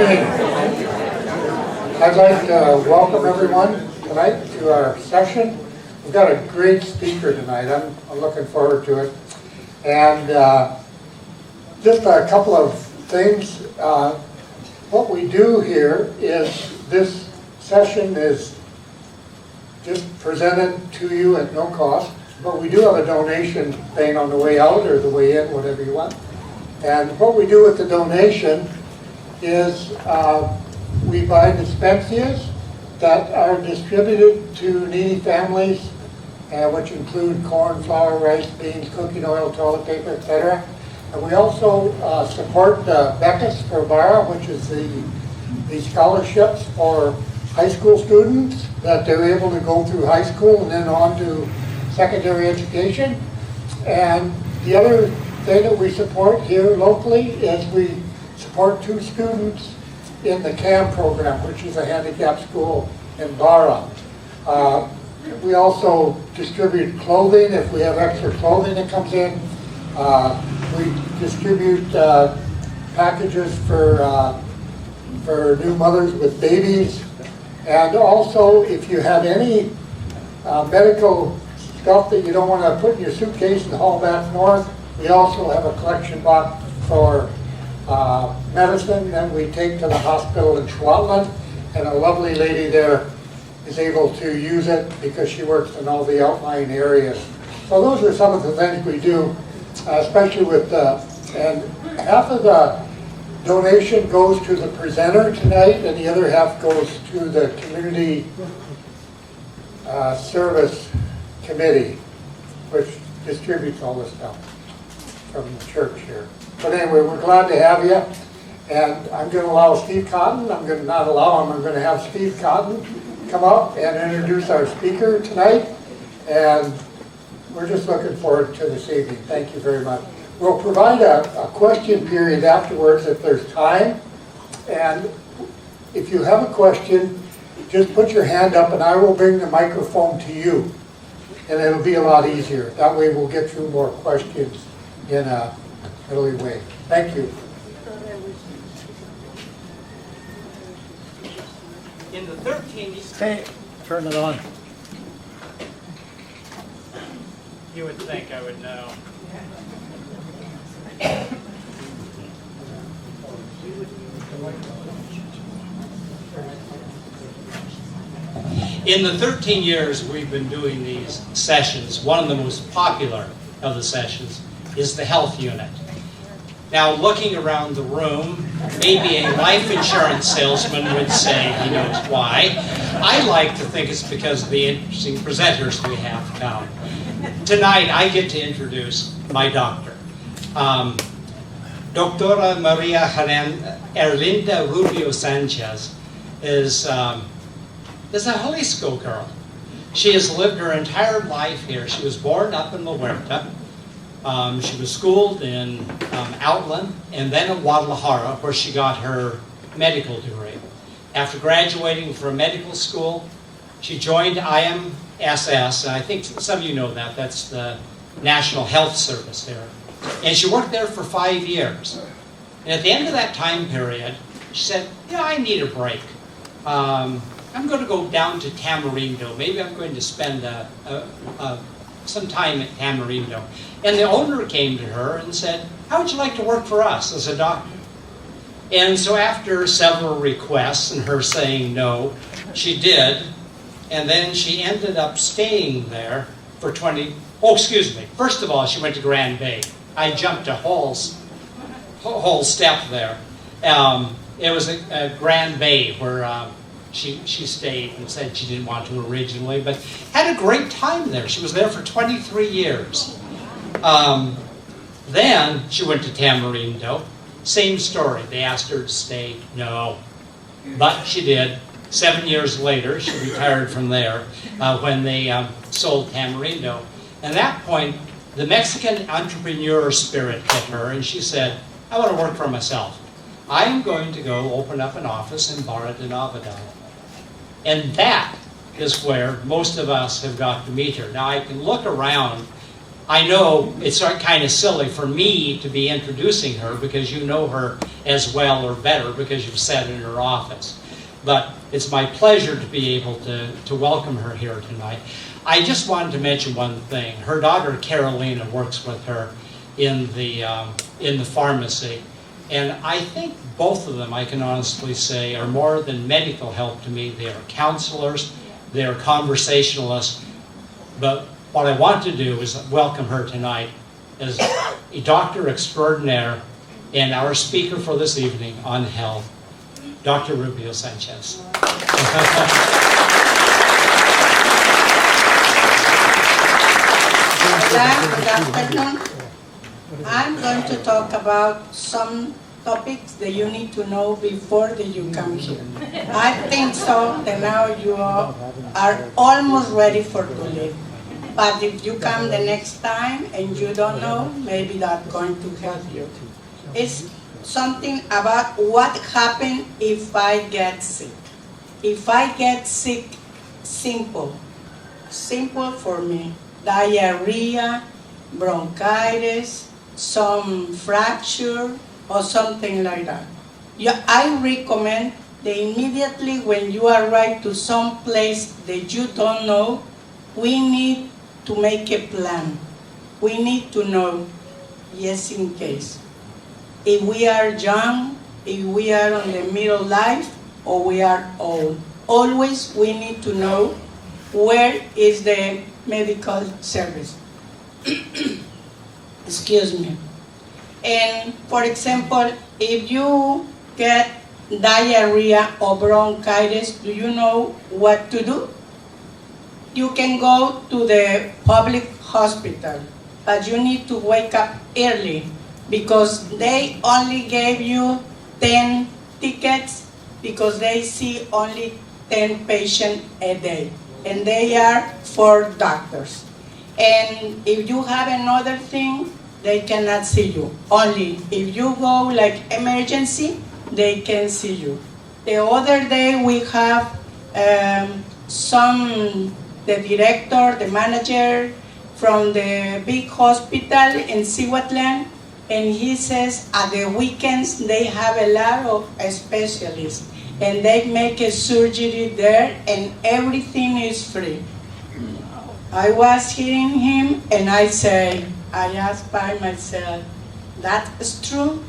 evening. I'd like to welcome everyone tonight to our session. We've got a great speaker tonight. I'm looking forward to it. And just a couple of things. What we do here is this session is just presented to you at no cost, but we do have a donation thing on the way out or the way in, whatever you want. And what we do with the donation is we buy dispensias that are distributed to needy families, which include corn, flour, rice, beans, cooking oil, toilet paper, etc. And we also support the becas for Barra, which is the scholarships for high school students that they're able to go through high school and then on to secondary education. And the other thing that we support here locally is we support 2 students in the CAM program, which is a handicapped school in Barra. We also distribute clothing if we have extra clothing that comes in. We distribute packages for new mothers with babies. And also, if you have any medical stuff that you don't want to put in your suitcase and haul back north, we also have a collection box for medicine that we take to the hospital in Schwatland, and a lovely lady there is able to use it because she works in all the outlying areas. So those are some of the things we do, especially with and half of the donation goes to the presenter tonight, and the other half goes to the community service committee, which distributes all this stuff from the church here. But anyway, we're glad to have you, and I'm going to allow Steve Cotton, I'm going to not allow him, I'm going to have Steve Cotton come up and introduce our speaker tonight, and we're just looking forward to this evening. Thank you very much. We'll provide a question period afterwards if there's time, and if you have a question, just put your hand up and I will bring the microphone to you, and it'll be a lot easier. That way we'll get through more questions in a early way. Thank you. In the 13 Hey, turn it on. You would think I would know. In the 13 years we've been doing these sessions, one of the most popular of the sessions is the health unit. Now, looking around the room, maybe a life insurance salesman would say he knows why. I like to think it's because of the interesting presenters we have come. Tonight, I get to introduce my doctor. Doctora Maria Herlinda Rubio Sanchez is a Jalisco girl. She has lived her entire life here. She was born up in La Huerta. She was schooled in Outland and then at Guadalajara, where she got her medical degree. After graduating from medical school, she joined IMSS, and I think some of you know that. That's the National Health Service there. And she worked there for 5 years. And at the end of that time period, she said, I need a break. I'm going to go down to Tamarindo. Maybe I'm going to spend some time at Tamarindo. And the owner came to her and said, how would you like to work for us as a doctor? And so after several requests and her saying no, she did. And then she ended up staying there for First of all, she went to Grand Bay. I jumped a whole step there. It was a Grand Bay where she stayed and said she didn't want to originally, but had a great time there. She was there for 23 years. Then she went to Tamarindo. Same story. They asked her to stay. No. But she did. 7 years later, she retired from there when they sold Tamarindo. And at that point, the Mexican entrepreneur spirit hit her, and she said, I want to work for myself. I'm going to go open up an office in Barra De Navidad. And that is where most of us have got to meet her. Now, I can look around I know it's kind of silly for me to be introducing her because you know her as well or better because you've sat in her office. But it's my pleasure to be able to welcome her here tonight. I just wanted to mention one thing. Her daughter Carolina works with her in the pharmacy. And I think both of them, I can honestly say, are more than medical help to me. They are counselors, they are conversationalists. But what I want to do is welcome her tonight as a doctor extraordinaire and our speaker for this evening on health, Dr. Rubio Sanchez. Good afternoon. I'm going to talk about some topics that you need to know before that you come here. I think so that now you are almost ready for to leave. But if you come the next time and you don't know, maybe that's going to help you. It's something about what happens if I get sick. If I get sick, simple for me. Diarrhea, bronchitis, some fracture, or something like that. I recommend that immediately when you arrive to some place that you don't know, we need to make a plan. We need to know, yes, in case. If we are young, if we are on the middle life, or we are old. Always we need to know where is the medical service. Excuse me. And for example, if you get diarrhea or bronchitis, do you know what to do? You can go to the public hospital, but you need to wake up early because they only gave you 10 tickets because they see only 10 patients a day, and they are 4 doctors. And if you have another thing, they cannot see you. Only if you go like emergency, they can see you. The other day we have the director, the manager from the big hospital in Cihuatlan, and he says at the weekends they have a lot of specialists and they make a surgery there and everything is free. I was hearing him and I asked by myself, that's true?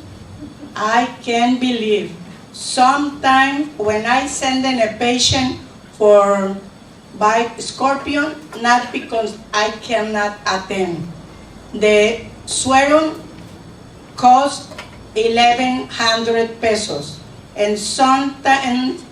I can't believe. Sometimes when I send in a patient for by scorpion, not because I cannot attend. The serum costs 1,100 pesos. And sometimes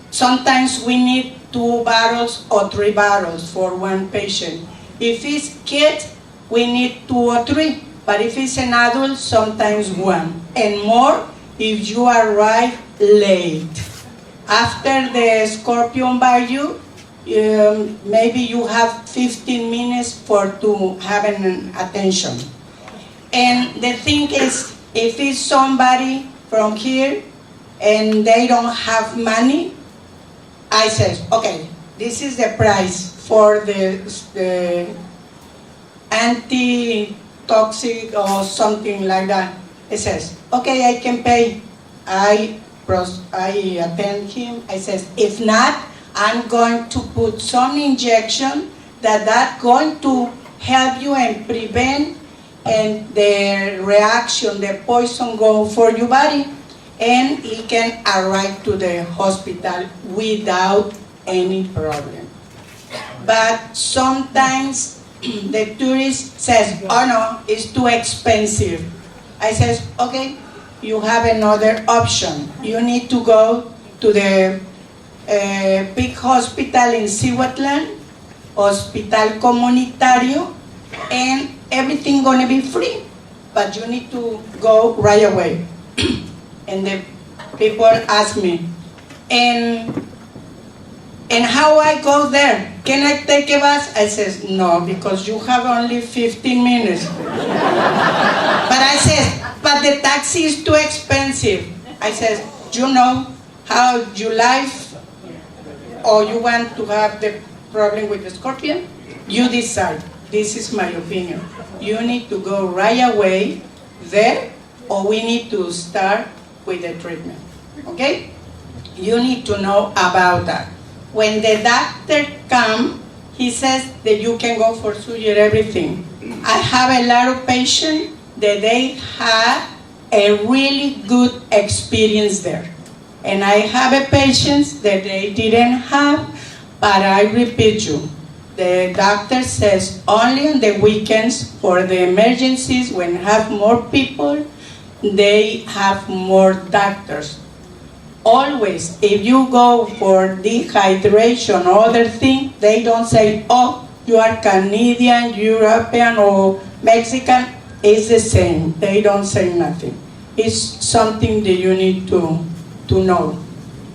we need 2 bottles or 3 bottles for one patient. If it's kids, we need 2 or 3. But if it's an adult, sometimes 1. And more if you arrive late. After the scorpion bite you, maybe you have 15 minutes to have an attention. And the thing is, if it's somebody from here and they don't have money, I say, okay, this is the price for the anti-toxic or something like that. It says, okay, I can pay. I attend him. I says, if not, I'm going to put some injection that's going to help you and prevent and the reaction, the poison go for your body, and he can arrive to the hospital without any problem. But sometimes the tourist says, oh no, it's too expensive. I says, okay, you have another option. You need to go to the big hospital in Cihuatlan, Hospital Comunitario, and everything gonna be free, but you need to go right away. And the people ask me, and how I go there? Can I take a bus? I says, no, because you have only 15 minutes. But I says, but the taxi is too expensive. I says, you know how you live, or you want to have the problem with the scorpion? You decide. this is my opinion. You need to go right away there, or we need to start with the treatment, okay? You need to know about that. When the doctor comes, he says that you can go for surgery, everything. I have a lot of patients that they had a really good experience there. And I have a patients that they didn't have, but I repeat you, the doctor says only on the weekends for the emergencies when have more people, they have more doctors. Always, if you go for dehydration or other thing, they don't say, oh, you are Canadian, European, or Mexican. It's the same. They don't say nothing. It's something that you need to know.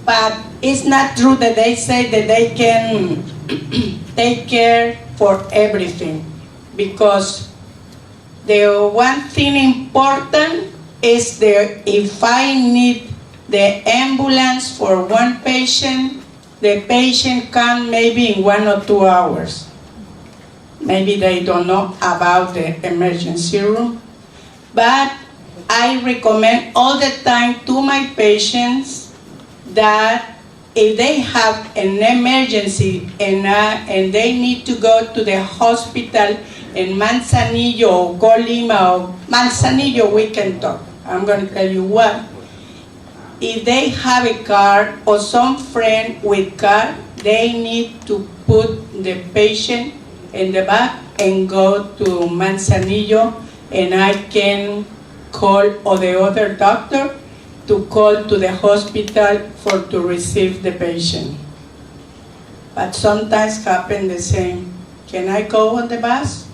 But it's not true that they say that they can take care for everything. Because the one thing important is that if I need the ambulance for one patient, the patient can maybe in 1 or 2 hours. Maybe they don't know about the emergency room. But I recommend all the time to my patients that if they have an emergency and they need to go to the hospital in Manzanillo or Colima or Manzanillo, we can talk. I'm going to tell you what. If they have a car or some friend with car, they need to put the patient in the back and go to Manzanillo, and I can call or the other doctor to call to the hospital to receive the patient. But sometimes happen the same. Can I go on the bus?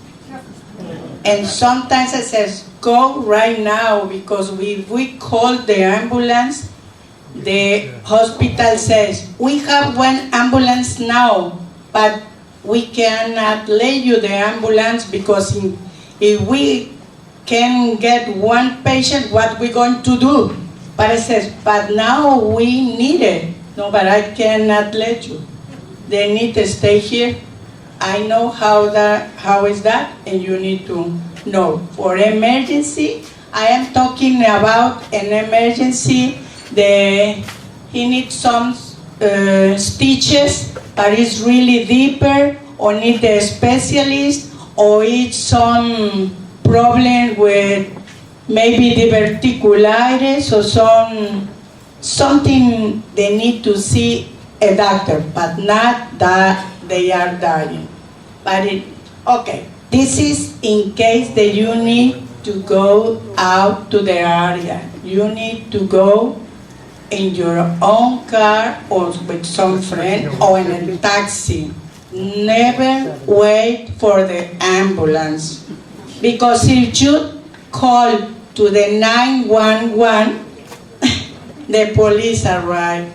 And sometimes I says, go right now, because if we call the ambulance, the hospital says, we have one ambulance now, but we cannot let you the ambulance because if we can get one patient, what we going to do? But it says, but now we need it. No, but I cannot let you. They need to stay here. I know how is that, and you need to know. For emergency, I am talking about an emergency. He needs some stitches, but it's really deeper, or need a specialist, or it's some problem with maybe diverticulitis or something they need to see a doctor, but not that they are dying. But okay, this is in case that you need to go out to the area. You need to go in your own car or with some friend or in a taxi. Never wait for the ambulance, because if you call to the 911, the police arrive.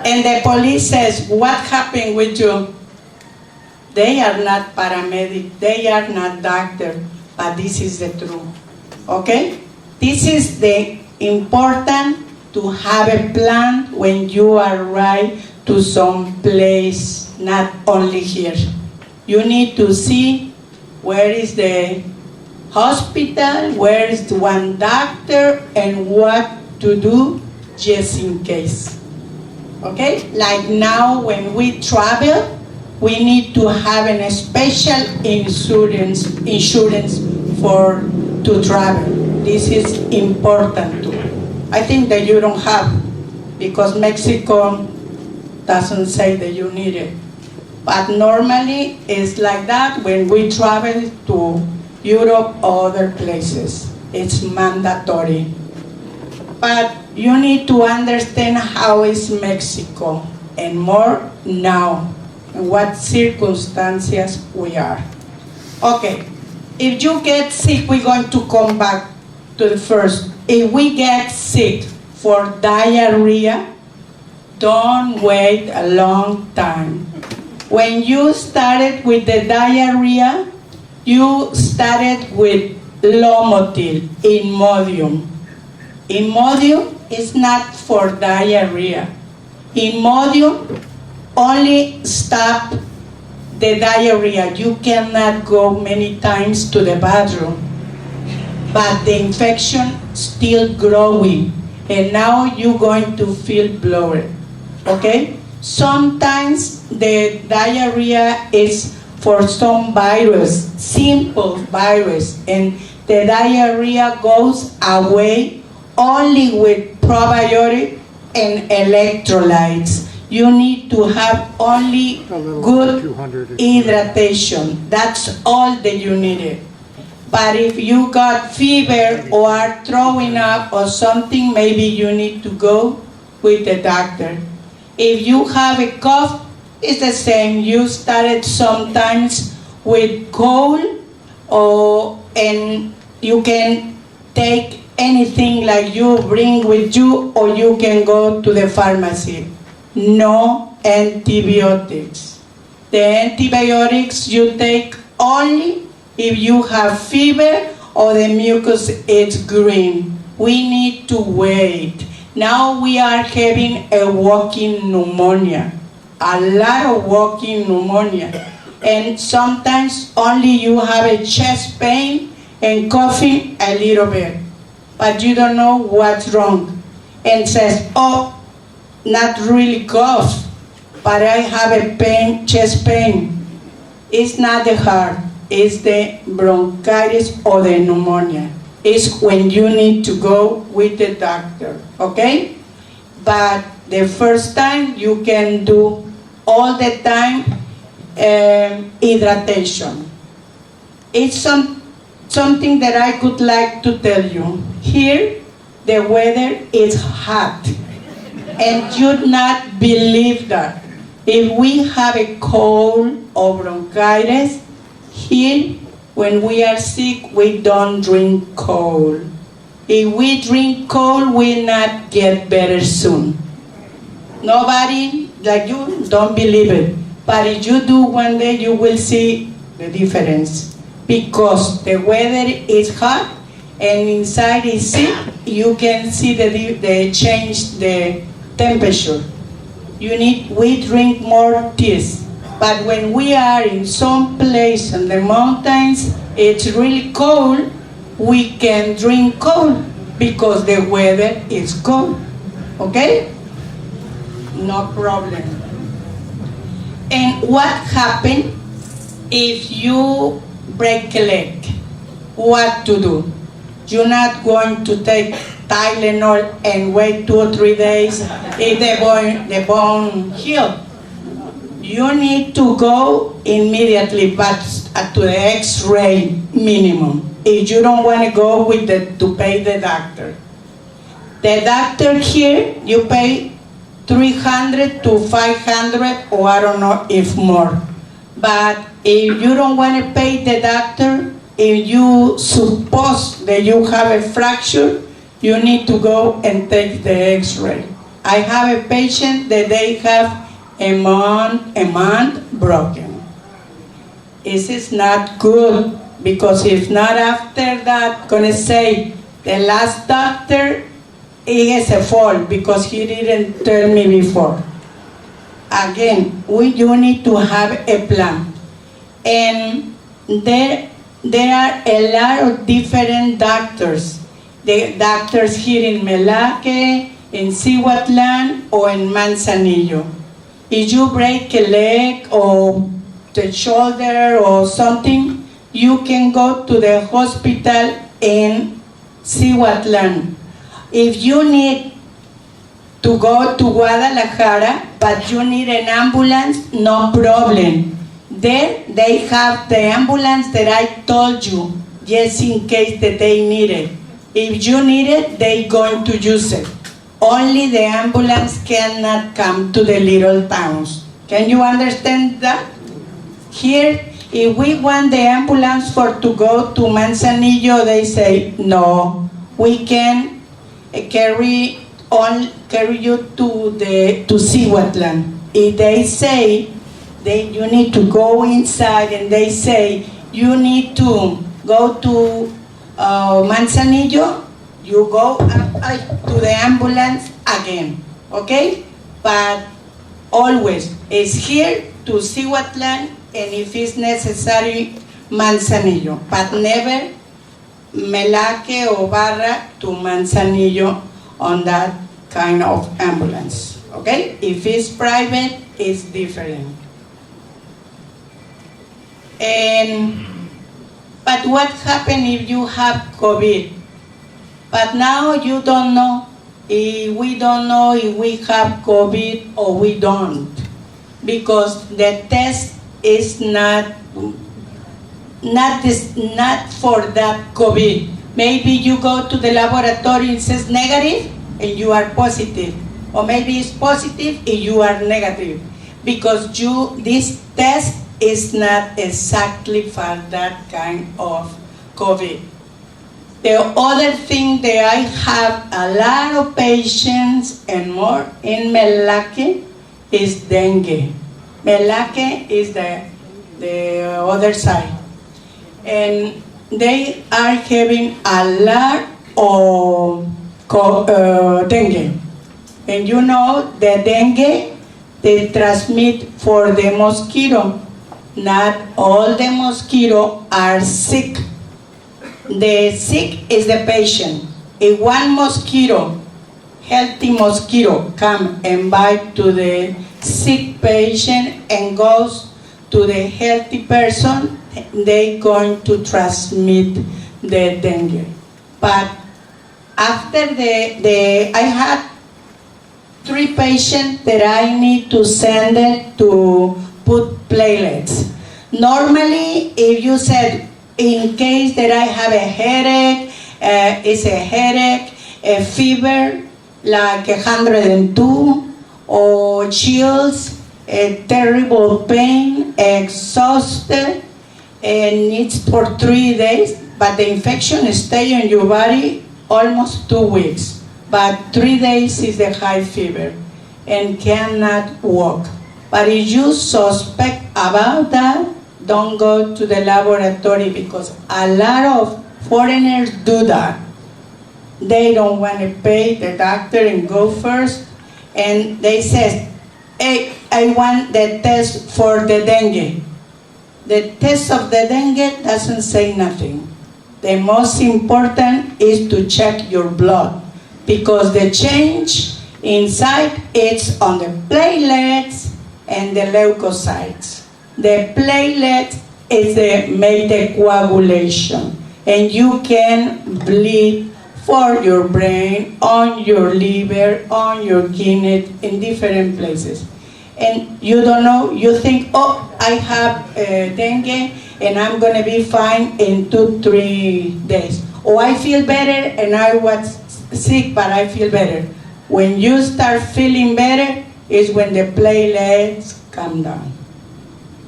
And the police says, what happened with you? They are not paramedic, they are not doctor, but this is the truth, okay? This is the important to have a plan when you arrive to some place, not only here. You need to see where is the hospital, where is the one doctor, and what to do just in case. Okay? Like now when we travel, we need to have a special insurance to travel. This is important too. I think that you don't have, because Mexico doesn't say that you need it. But normally it's like that when we travel to Europe or other places. It's mandatory. But you need to understand how is Mexico, and more now, in what circumstances we are. Okay, if you get sick, we're going to come back to the first. If we get sick for diarrhea, don't wait a long time. When you started with the diarrhea, you started with Lomotil, Imodium. Imodium is not for diarrhea. Imodium only stop the diarrhea. You cannot go many times to the bathroom, but the infection still growing, and now you're going to feel bloated, okay? Sometimes the diarrhea is for some virus, simple virus, and the diarrhea goes away only with probiotic and electrolytes. You need to have only good hydration. That's all that you needed. But if you got fever or are throwing up or something, maybe you need to go with the doctor. If you have a cough, it's the same. You started sometimes with cold, and you can take anything like you bring with you, or you can go to the pharmacy. No antibiotics. The antibiotics you take only if you have fever or the mucus is green. We need to wait. Now we are having a walking pneumonia, a lot of walking pneumonia. And sometimes only you have a chest pain and coughing a little bit, but you don't know what's wrong. And says, oh, not really cough, but I have a pain, chest pain. It's not the heart, it's the bronchitis or the pneumonia. It's when you need to go with the doctor, okay? But the first time you can do all the time hydration. It's something that I would like to tell you. Here, the weather is hot, and you'd not believe that. If we have a cold or bronchitis, here, when we are sick, we don't drink cold. If we drink cold, we'll not get better soon. Nobody, like you, don't believe it. But if you do one day, you will see the difference. Because the weather is hot, and inside is sick, you can see the change, the temperature. We drink more teas. But when we are in some place in the mountains, it's really cold, we can drink cold because the weather is cold, okay? No problem. And what happens if you break a leg? What to do? You're not going to take Tylenol and wait 2 or 3 days if the bone heals. You need to go immediately, but to the X-ray minimum. If you don't want to go to pay the doctor. The doctor here, you pay $300 to $500, or I don't know if more. But if you don't want to pay the doctor, if you suppose that you have a fracture, you need to go and take the X-ray. I have a patient that they have a month broken. This is not good, because if not after that, gonna say the last doctor, he has a fault because he didn't tell me before. Again, you need to have a plan. And there are a lot of different doctors. The doctors here in Melaque, in Cihuatlan, or in Manzanillo. If you break a leg or the shoulder or something, you can go to the hospital in Cihuatlan. If you need to go to Guadalajara, but you need an ambulance, no problem. There they have the ambulance that I told you, just in case that they need it. If you need it, they're going to use it. Only the ambulance cannot come to the little towns. Can you understand that? Here, if we want the ambulance to go to Manzanillo, they say, no, we can carry you to Cihuatlan. If they say you need to go inside, and they say you need to go to Manzanillo, you go to the ambulance again, okay? But always, it's here to Cihuatlan, and if it's necessary, Manzanillo, but never Melaque or Barra to Manzanillo on that kind of ambulance, okay? If it's private, it's different. But what happens if you have COVID? But now you don't know. We don't know if we have COVID or we don't, because the test is not for that COVID. Maybe you go to the laboratory and it says negative and you are positive, or maybe it's positive and you are negative, because this test is not exactly for that kind of COVID. The other thing that I have a lot of patients and more in Melaque is dengue. Melaque is the other side. And they are having a lot of dengue. And you know the dengue, they transmit for the mosquito. Not all the mosquitoes are sick. The sick is the patient. If one mosquito, healthy mosquito, come and bite to the sick patient and goes to the healthy person, they're going to transmit the dengue. But after I had 3 patients that I need to send it to put platelets. Normally, if you said, in case that I have a headache, it's a headache, a fever, like 102, or chills, a terrible pain, exhausted, and it's for 3 days, but the infection stays in your body almost 2 weeks. But 3 days is the high fever and cannot walk. But if you suspect about that, don't go to the laboratory, because a lot of foreigners do that. They don't want to pay the doctor and go first, and they say, hey, I want the test for the dengue. The test of the dengue doesn't say nothing. The most important is to check your blood, because the change inside is on the platelets and the leukocytes. The platelet make the coagulation, and you can bleed for your brain, on your liver, on your kidney, in different places. And you don't know, you think, oh, I have dengue and I'm gonna be fine in 2-3 days. Or I feel better and I was sick, but I feel better. When you start feeling better is when the platelets come down.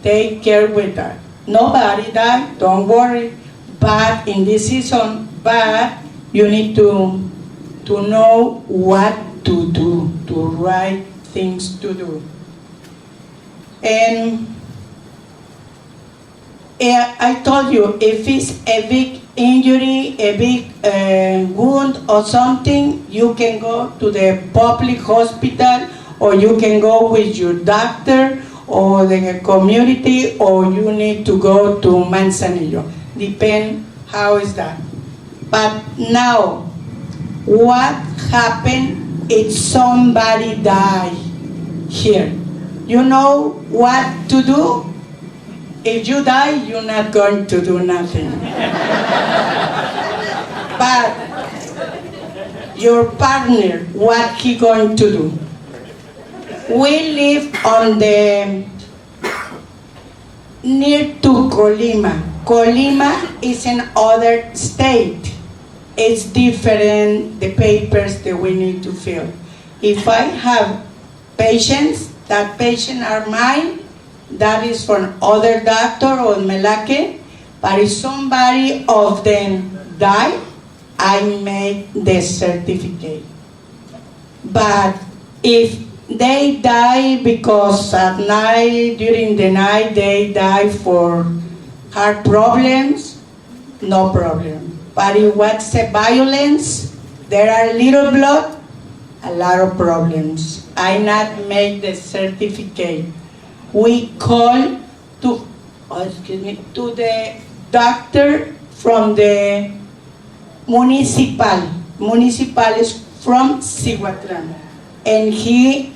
Take care with that. Nobody died, don't worry. But in this season, you need to know what to do, to right things to do. And I told you, if it's a big injury, a big wound or something, you can go to the public hospital, or you can go with your doctor or the community, or you need to go to Manzanillo. Depend how is that. But now, what happened if somebody die here? You know what to do? If you die, you're not going to do nothing. But your partner, what he going to do? We live on near to Colima. Colima is another state. It's different, the papers that we need to fill. If I have patients, that patient are mine, that is for other doctor or Melaque, but if somebody of them die, I make the certificate. But if they die because at night, during the night, they die for heart problems, no problem. But if what's the violence, there are little blood, a lot of problems. I not make the certificate. We call to to the doctor from the municipal is from Cihuatlan, and he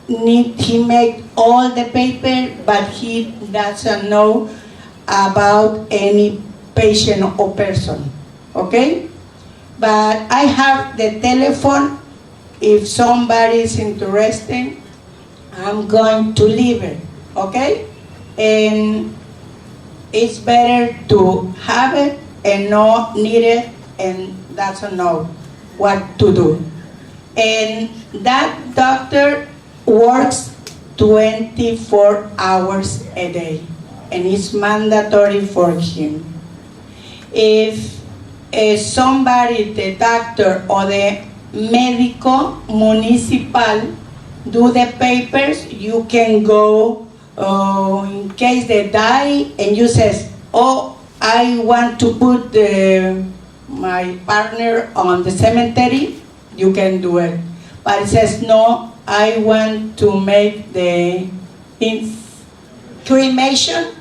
made all the paper, but he doesn't know about any patient or person, okay? But I have the telephone. If somebody is interested, I'm going to leave it, okay? And it's better to have it and not need it and doesn't know what to do. And that doctor works 24 hours a day, and it's mandatory for him. If somebody, the doctor or the medico municipal do the papers, you can go in case they die and you says, oh, I want to put my partner on the cemetery, you can do it. But it says, no, I want to make the cremation.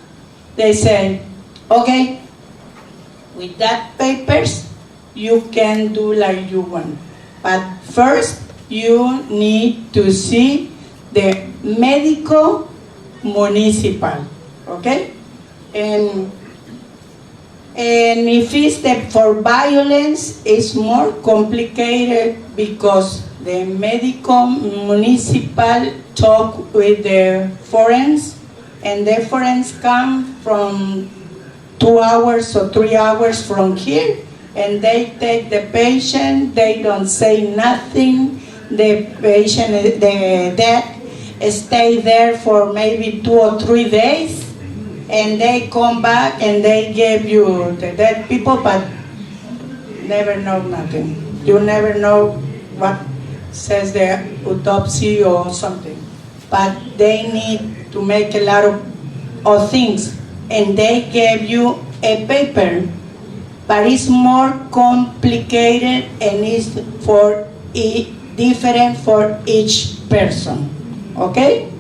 They say, okay, with that papers, you can do like you want. But first, you need to see the medico municipal, okay? And if it's for violence, it's more complicated because the medico municipal talk with the forensics, and the forensics come from 2 hours or 3 hours from here, and they take the patient, they don't say nothing, the patient, the dead, stay there for maybe 2 or 3 days, and they come back and they give you the dead people, but never know nothing. You never know what says the autopsy or something. But they need to make a lot of things, and they give you a paper, but it's more complicated and it's different for each person, okay?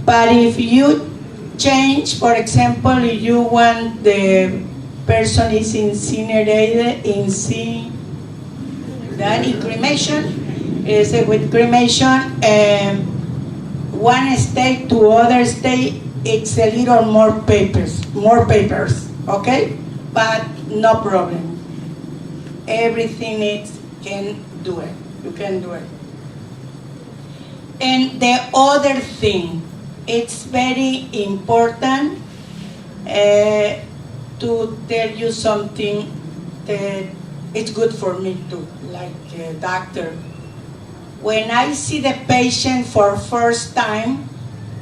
But if you change, for example, if you want the person is incinerated in cremation, is with cremation, one state to other state, it's a little more papers, okay? But no problem. Everything can do it. You can do it. And the other thing, it's very important to tell you something that it's good for me too, like a doctor. When I see the patient for first time,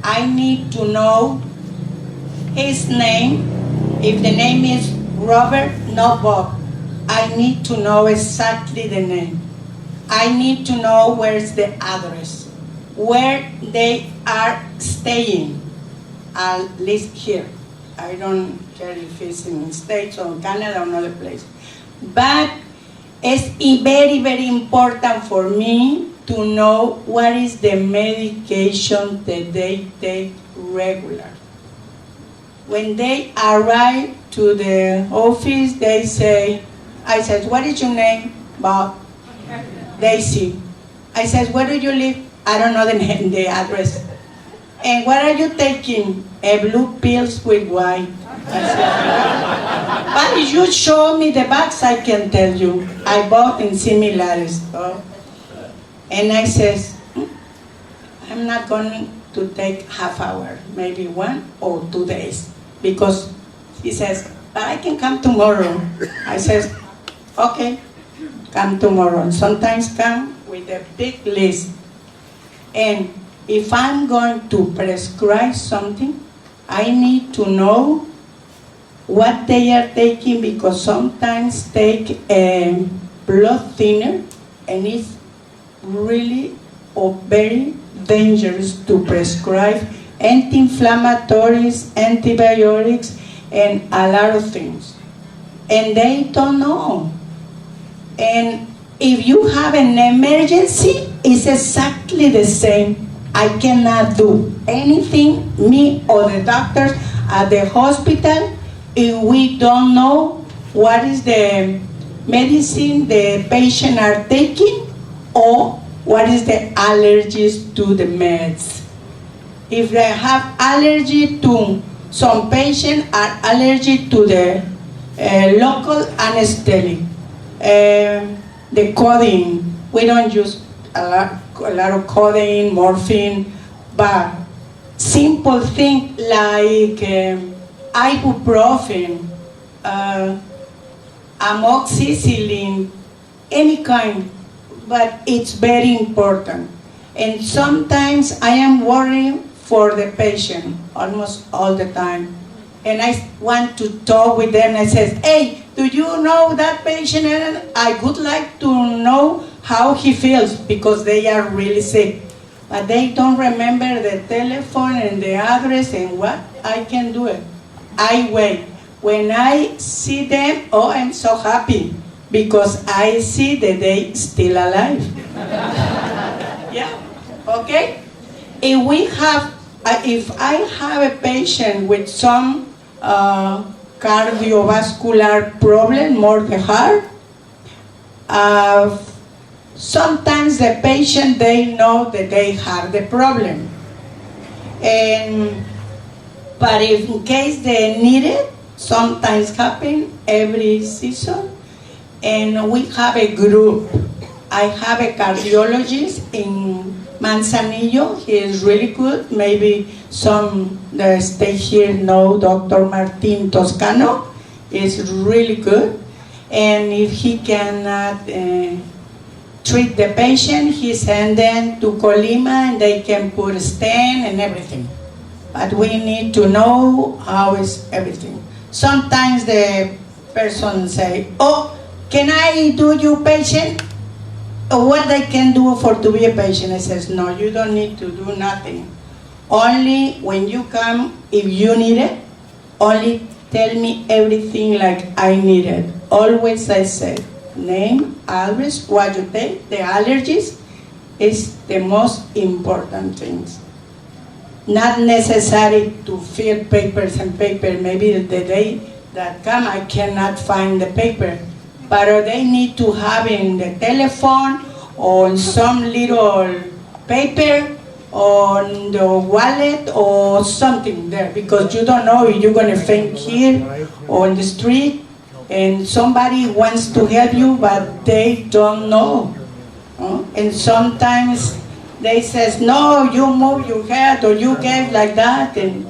I need to know his name. If the name is Robert, no Bob, I need to know exactly the name. I need to know where's the address, where they are staying, at least here. I don't care if it's in the States or Canada or another place. But it's very, very important for me to know what is the medication that they take regular. When they arrive to the office, they say, I said, what is your name? Bob. Daisy. I said, where do you live? I don't know the name, the address. And what are you taking? A blue pills with white. I said, but if you show me the box, I can tell you. I bought in similares. And I says, I'm not going to take half hour, maybe 1 or 2 days. Because he says, but I can come tomorrow. I says, okay, come tomorrow. And sometimes come with a big list. And if I'm going to prescribe something, I need to know what they are taking, because sometimes take a blood thinner and it's really very dangerous to prescribe anti-inflammatories, antibiotics, and a lot of things. And they don't know. And if you have an emergency, it's exactly the same. I cannot do anything, me or the doctors at the hospital, if we don't know what is the medicine the patient are taking or what is the allergies to the meds. If they have allergy to, some patients are allergic to the local anesthetic, the codeine. We don't use a lot of codeine, morphine, but simple things like ibuprofen, amoxicillin, any kind, but it's very important. And sometimes I am worried for the patient, almost all the time. And I want to talk with them. I says, hey, do you know that patient? And I would like to know how he feels because they are really sick. But they don't remember the telephone and the address and what. I can do it. I wait. When I see them, oh, I'm so happy because I see that they still alive. Yeah, okay? If I have a patient with some cardiovascular problem, more the heart, sometimes the patient, they know that they have the problem. But if in case they need it, sometimes happen every season, and we have a group. I have a cardiologist in Manzanillo. He is really good. Maybe some that stay here know Dr. Martin Toscano. Is really good. And if he cannot treat the patient, he send them to Colima and they can put a stent and everything. But we need to know how is everything. Sometimes the person say, oh, can I do you patient? What I can do for to be a patient? I says, no, you don't need to do nothing. Only when you come, if you need it, only tell me everything like I need it. Always I say, name, address, what you take, the allergies is the most important things. Not necessary to fill papers and paper. Maybe the day that come I cannot find the paper. But they need to have in the telephone or some little paper on the wallet or something there, because you don't know if you're going to faint here or on the street and somebody wants to help you but they don't know. And sometimes they says, no, you move your head or you get like that, and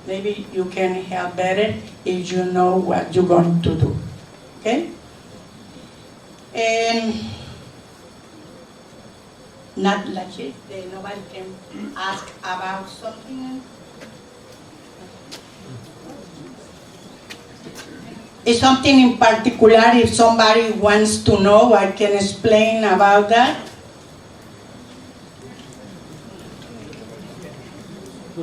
maybe you can help better if you know what you're going to do. Okay? And not like it, nobody can ask about something. Is something in particular, if somebody wants to know, I can explain about that. So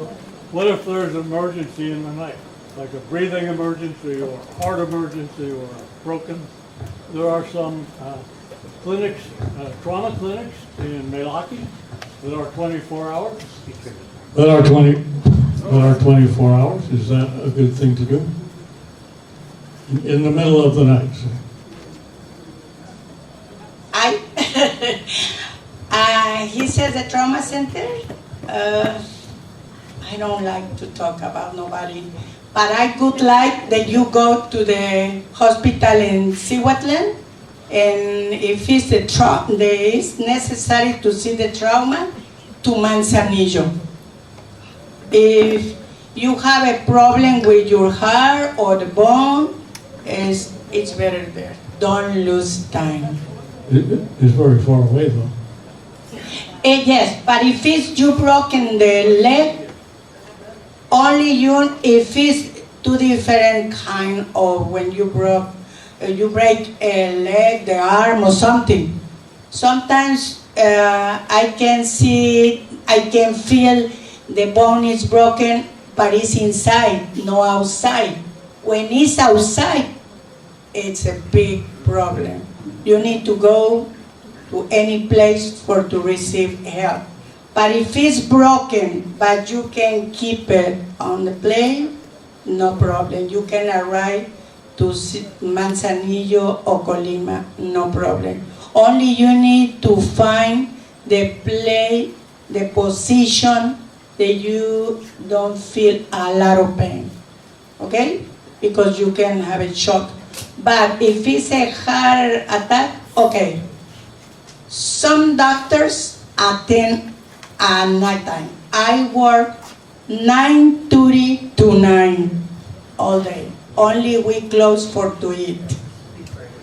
what if there's an emergency in the night, like a breathing emergency or heart emergency or broken? There are some clinics, trauma clinics in Melaki that are 24 hours. That are 24 hours. Is that a good thing to do? In the middle of the night. He says the trauma center. I don't like to talk about nobody, but I would like that you go to the hospital in Cihuatlan, and if it's it's necessary to see the trauma, to Manzanillo. If you have a problem with your heart or the bone, it's better there. Don't lose time. It's very far away though. Yes, but if it's you broken the leg, only you, if it's two different kind of when you break a leg, the arm or something. Sometimes I can feel the bone is broken, but it's inside, no outside. When it's outside, it's a big problem. You need to go to any place to receive help. But if it's broken, but you can keep it on the plane, no problem. You can arrive to Manzanillo or Colima, no problem. Only you need to find the play, the position that you don't feel a lot of pain, okay? Because you can have a shock. But if it's a heart attack, okay. Some doctors attend at nighttime. I work 9:30 to 9 all day. Only we close for to eat.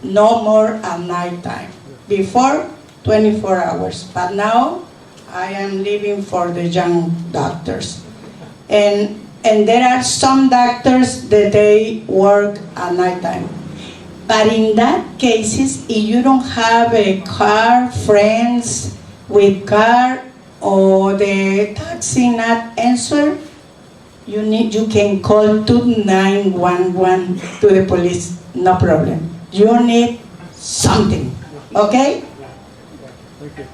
No more at nighttime. Before, 24 hours. But now, I am living for the young doctors. And there are some doctors that they work at nighttime. But in that cases, if you don't have a car, friends with car, or the taxi not answer, you can call to 911 to the police, no problem. You need something, okay? Thank you.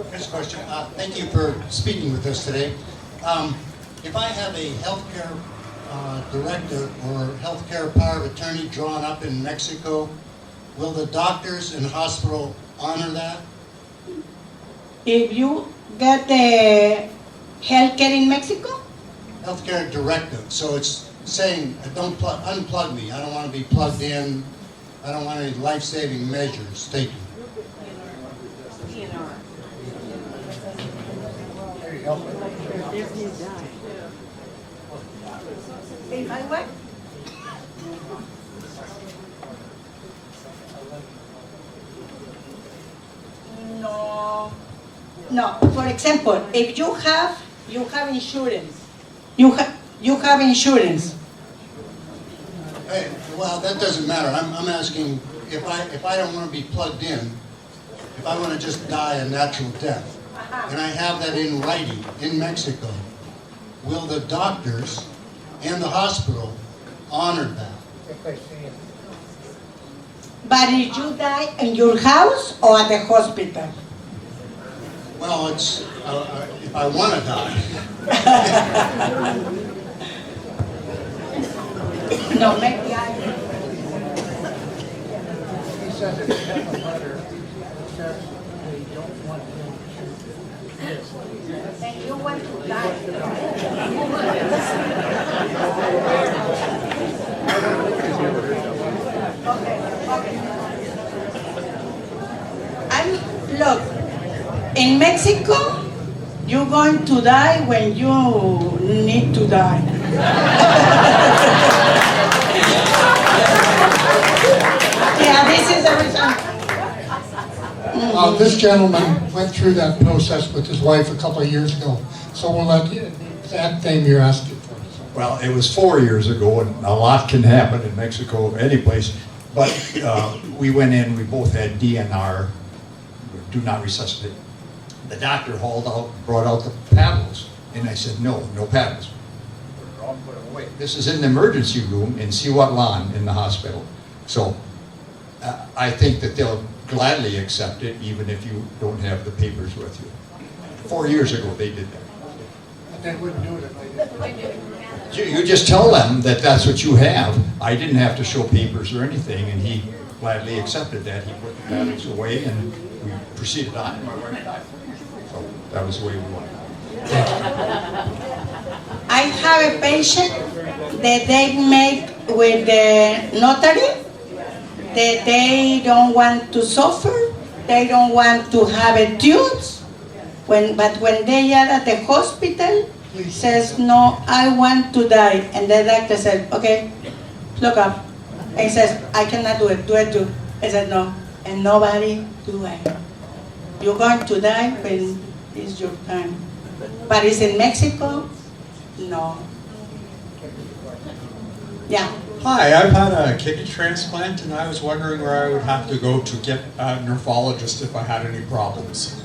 Next question. Thank you for speaking with us today. If I have a healthcare director or healthcare power of attorney drawn up in Mexico, will the doctors and hospital honor that? If you get the healthcare in Mexico, Healthcare directive. So it's saying, don't unplug me. I don't want to be plugged in. I don't want any life-saving measures taken. if I what? No. For example, if you have insurance, you have insurance. Hey, well, that doesn't matter. I'm asking if I don't want to be plugged in, if I want to just die a natural death, and I have that in writing in Mexico, will the doctors and the hospital honor that? But if you die in your house or at the hospital? Well, it's if I want to die. No, maybe I. He says if you have a letter, it says they don't want him to. And you want to die. Okay. Look, in Mexico, you're going to die when you need to die. Yeah, this is the reason. This gentleman went through that process with his wife a couple of years ago, so we'll let you, that thing you're asking for. Well, it was 4 years ago, and a lot can happen in Mexico, any place. But we went in, we both had DNR, do not resuscitate. The doctor brought out the paddles, and I said, no paddles. Put them away. This is in the emergency room in Cihuatlan in the hospital. So I think that they'll gladly accept it, even if you don't have the papers with you. 4 years ago, they did that. But they wouldn't do it if they didn't. You just tell them that that's what you have. I didn't have to show papers or anything, and he gladly accepted that. He put the paddles away, and we proceeded on. My wife died. So that was the way we went. I have a patient that they make with the notary, that they don't want to suffer, they don't want to have a tubes, but when they are at the hospital, says, no, I want to die. And the doctor said, okay, look up. And he says, I cannot do it too. I said, no, and nobody do it. You're going to die when it's your time. But it's in Mexico? No. Yeah. Hi, I've had a kidney transplant, and I was wondering where I would have to go to get a nephrologist if I had any problems.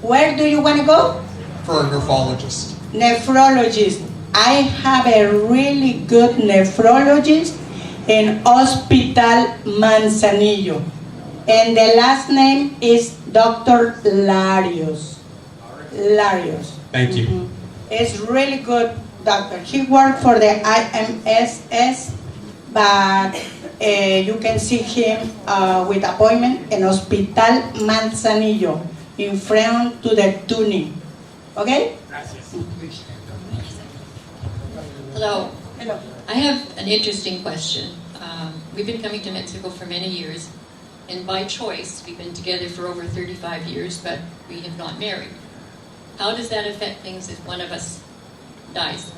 Where do you want to go? For a nephrologist. Nephrologist. I have a really good nephrologist in Hospital Manzanillo. And the last name is Dr. Larios. Larios. Thank you. Mhm. It's really good doctor. He worked for the IMSS, but you can see him with appointment in Hospital Manzanillo, in front to the tuning. Okay? Hello. Hello. I have an interesting question. We've been coming to Mexico for many years, and by choice, we've been together for over 35 years, but we have not married. How does that affect things if one of us dies?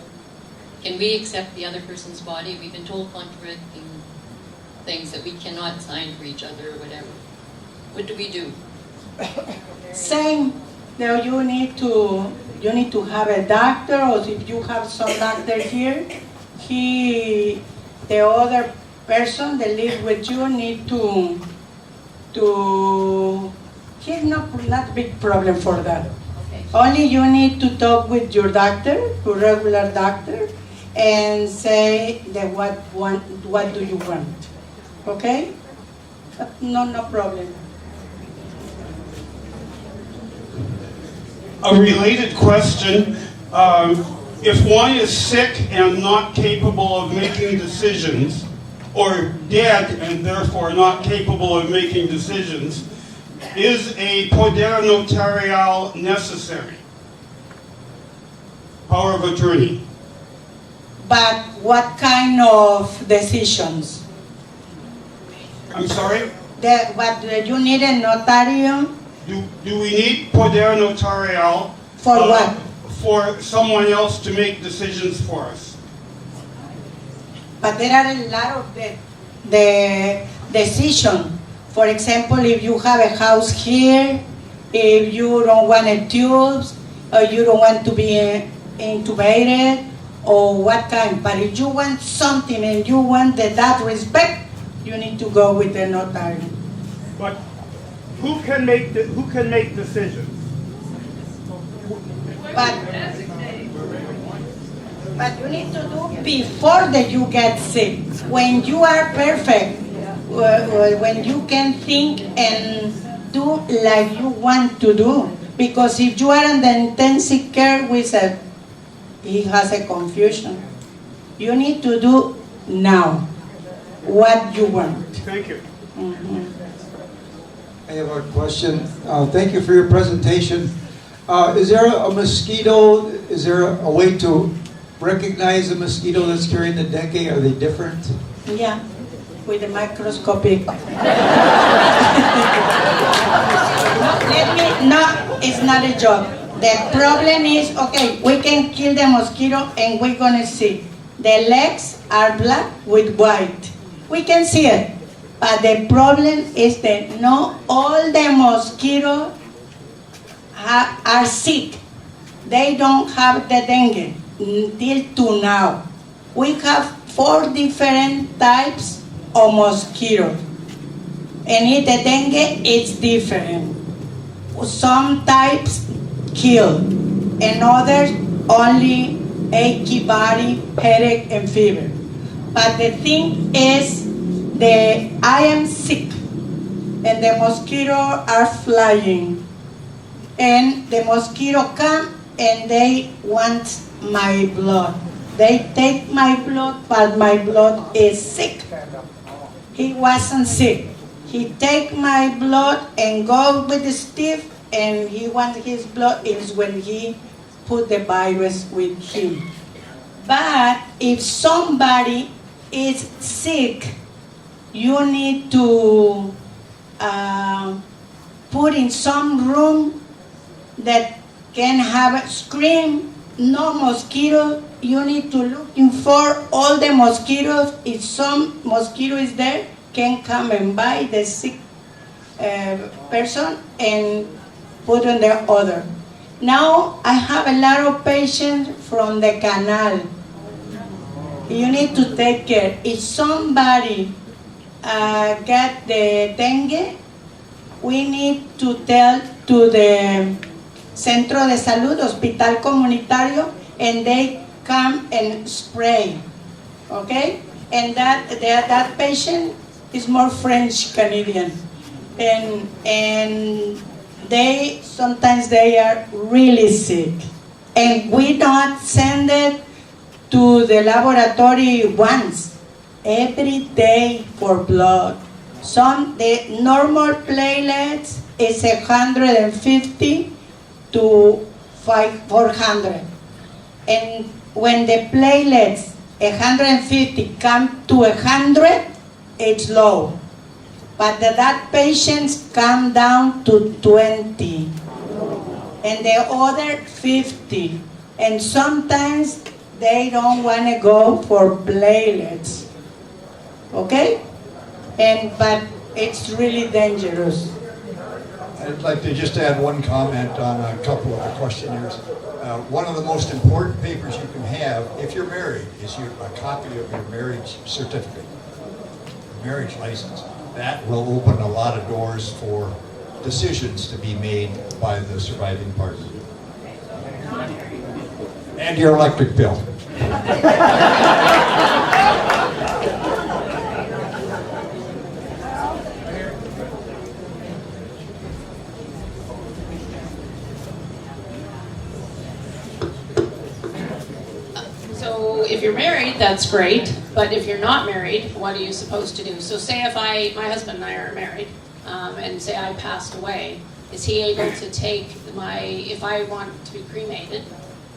Can we accept the other person's body? We've been told contradicting things that we cannot sign for each other or whatever. What do we do? Same. Now you need to have a doctor, or if you have some doctor here, the other person that lives with you need to he's not big problem for that. Okay. Only you need to talk with your doctor, your regular doctor, and say that what do you want, okay? No problem. A related question, if one is sick and not capable of making decisions, or dead and therefore not capable of making decisions, is a poder notarial necessary? Power of attorney. But what kind of decisions? I'm sorry? But you need a notarium Do we need poder notarial? for what? For someone else to make decisions for us. But there are a lot of the decision. For example, if you have a house here, if you don't want a tubes, or you don't want to be intubated, or what kind. But if you want something and you want that respect, you need to go with the notary. But who can make decisions? But you need to do before that you get sick. When you are perfect, when you can think and do like you want to do. Because if you are in the intensive care wizard, he has a confusion. You need to do now what you want. Thank you. Mhm. I have a question. Thank you for your presentation. Is there a mosquito, is there a way to recognize a mosquito that's carrying the dengue? Are they different? Yeah, with the microscopic. No, it's not a joke. The problem is, okay, we can kill the mosquito and we're gonna see. The legs are black with white. We can see it. But the problem is that not all the mosquitoes are sick. They don't have the dengue until to now. We have 4 different types of mosquitoes. And if the dengue is different. Some types kill, and others only achy body, headache, and fever. But the thing is, I am sick, and the mosquitoes are flying, and the mosquito come and they want my blood. They take my blood, but my blood is sick. He wasn't sick. He take my blood and go with the stiff, and he want his blood is when he put the virus with him. But if somebody is sick, you need to put in some room that can have a screen, no mosquito. You need to looking for all the mosquitoes. If some mosquito is there, can come and bite the sick person and put on the other. Now I have a lot of patients from the canal. You need to take care. If somebody get the dengue, we need to tell to the Centro de Salud, Hospital Comunitario, and they come and spray, okay? And that patient is more French Canadian, and sometimes they are really sick. And we don't send it to the laboratory once, every day for blood. The normal platelets is 150 to 400. And when the platelets 150 come to 100, it's low. But that patients come down to 20. And the other 50. And sometimes they don't want to go for platelets. Okay? But it's really dangerous. I'd like to just add one comment on a couple of the questionnaires. One of the most important papers you can have, if you're married, is a copy of your marriage certificate, marriage license. That will open a lot of doors for decisions to be made by the surviving partner. And your electric bill. So if you're married, that's great, but if you're not married, what are you supposed to do? So say if my husband and I are married, and say I passed away, is he able to take if I want to be cremated,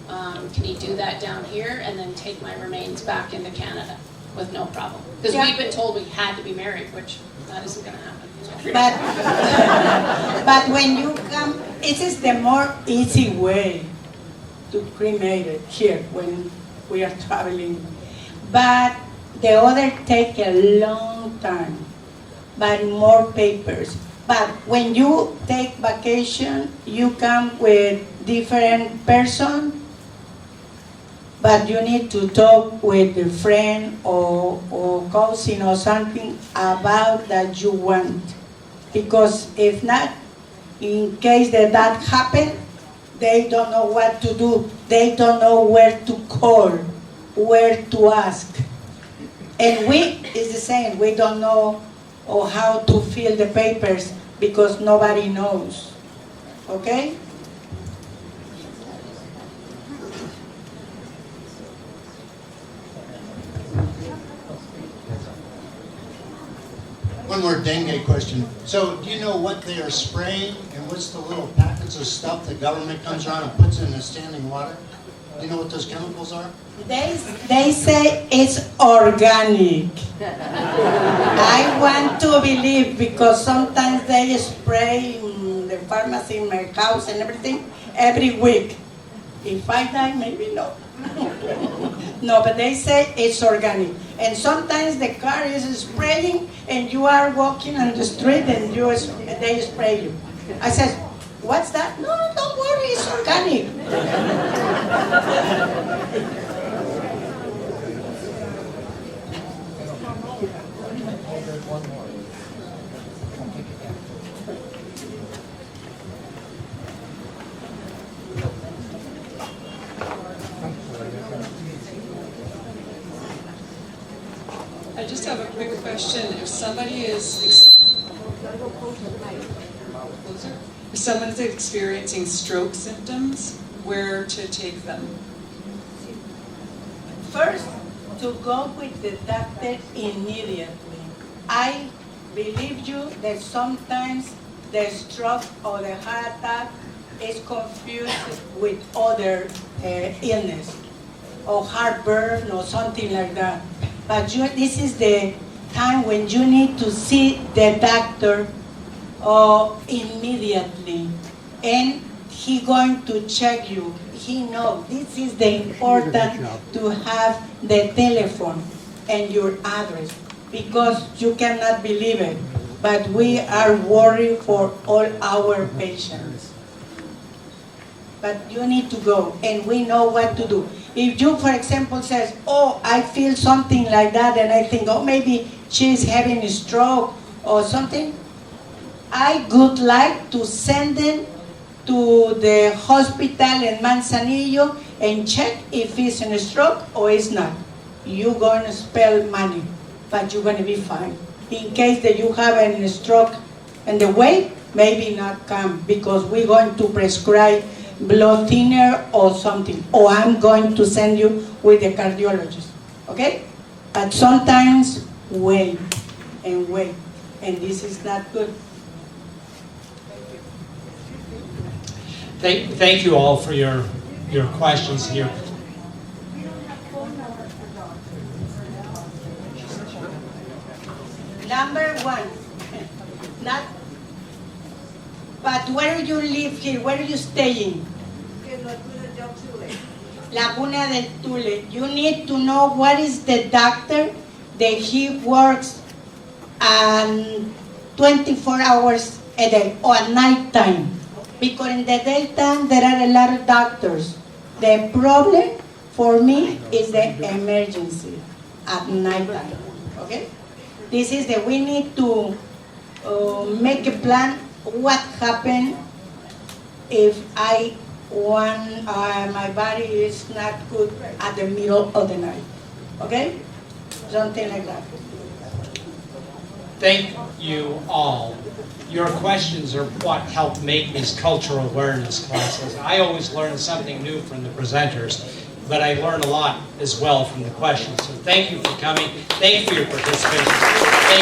can he do that down here and then take my remains back into Canada with no problem? Because we've been told we had to be married, which that isn't going to happen. But when you come, it is the more easy way to cremate it here when we are traveling. But the other take a long time, but more papers. But when you take vacation, you come with different person, but you need to talk with a friend or cousin or something about that you want. Because if not, in case that happen, they don't know what to do. They don't know where to call, where to ask. And it's the same. We don't know how to fill the papers because nobody knows. Okay? One more dengue question. So do you know what they are spraying and what's the little packets of stuff the government comes around and puts in the standing water? Do you know what those chemicals are? They say it's organic. I want to believe because sometimes they spray in the pharmacy in my house and everything every week. If I die, maybe no. No, but they say it's organic. And sometimes the car is spraying and you are walking on the street and they spray you. I said, what's that? No, don't worry, it's organic. I just have a quick question. If somebody is experiencing stroke symptoms, where to take them? First, to go with the doctor immediately. I believe you that sometimes the stroke or the heart attack is confused with other illness or heartburn or something like that. But this is the time when you need to see the doctor immediately. And he going to check you. He knows this is the important to have the telephone and your address because you cannot believe it. But we are worried for all our patients. But you need to go and we know what to do. If you, for example, says, oh, I feel something like that and I think, oh, maybe she's having a stroke or something, I would like to send them to the hospital in Manzanillo and check if it's in a stroke or it's not. You're going to spend money, but you're going to be fine. In case that you have a stroke in the way, maybe not come because we're going to prescribe blood thinner or something, or I'm going to send you with the cardiologist, okay? But sometimes wait, and this is not good. Thank you all for your questions here. Number one, but where do you live here? Where are you staying? Laguna del Tule. You need to know what is the doctor that he works 24 hours a day or at night time. Because in the daytime there are a lot of doctors. The problem for me is the emergency at night time. Okay? This is the, we need to make a plan what happened if my body is not good at the middle of the night. Okay? Something like that. Thank you all. Your questions are what help make these cultural awareness classes. I always learn something new from the presenters, but I learn a lot as well from the questions. So thank you for coming. Thank you for your participation. Thank you.